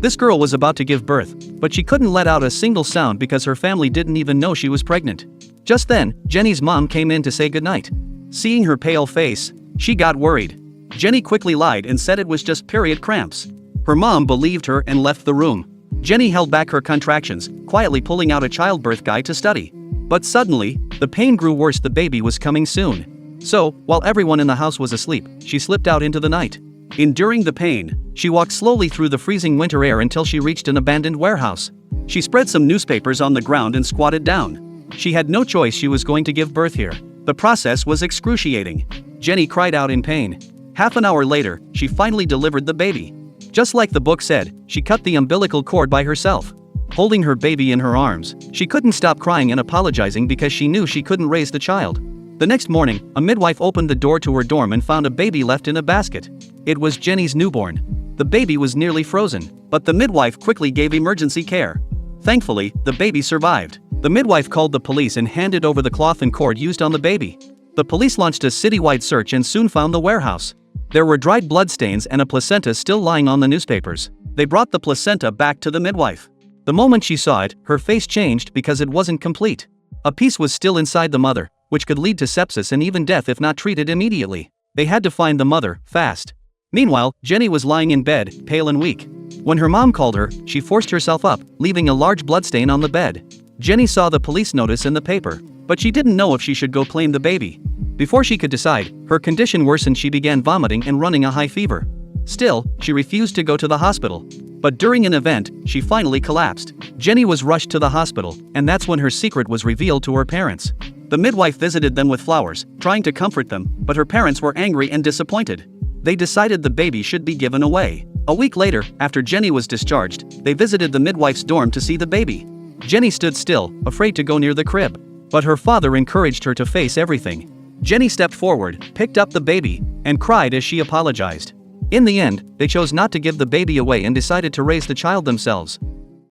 This girl was about to give birth, but she couldn't let out a single sound because her family didn't even know she was pregnant. Just then, Jenny's mom came in to say goodnight. Seeing her pale face, she got worried. Jenny quickly lied and said it was just period cramps. Her mom believed her and left the room. Jenny held back her contractions, quietly pulling out a childbirth guide to study. But suddenly, the pain grew worse. The baby was coming soon. So, while everyone in the house was asleep, she slipped out into the night. Enduring the pain, she walked slowly through the freezing winter air until she reached an abandoned warehouse. She spread some newspapers on the ground and squatted down. She had no choice. She was going to give birth here. The process was excruciating. Jenny cried out in pain. Half an hour later, she finally delivered the baby. Just like the book said, she cut the umbilical cord by herself. Holding her baby in her arms, she couldn't stop crying and apologizing because she knew she couldn't raise the child. The next morning, a midwife opened the door to her dorm and found a baby left in a basket. It was Jenny's newborn. The baby was nearly frozen, but the midwife quickly gave emergency care. Thankfully, the baby survived. The midwife called the police and handed over the cloth and cord used on the baby. The police launched a citywide search and soon found the warehouse. There were dried bloodstains and a placenta still lying on the newspapers. They brought the placenta back to the midwife. The moment she saw it, her face changed because it wasn't complete. A piece was still inside the mother, which could lead to sepsis and even death if not treated immediately. They had to find the mother, fast. Meanwhile, Jenny was lying in bed, pale and weak. When her mom called her, she forced herself up, leaving a large bloodstain on the bed. Jenny saw the police notice in the paper, but she didn't know if she should go claim the baby. Before she could decide, her condition worsened. She began vomiting and running a high fever. Still, she refused to go to the hospital. But during an event, she finally collapsed. Jenny was rushed to the hospital, and that's when her secret was revealed to her parents. The midwife visited them with flowers, trying to comfort them, but her parents were angry and disappointed. They decided the baby should be given away. A week later, after Jenny was discharged, they visited the midwife's dorm to see the baby. Jenny stood still, afraid to go near the crib. But her father encouraged her to face everything. Jenny stepped forward, picked up the baby, and cried as she apologized. In the end, they chose not to give the baby away and decided to raise the child themselves.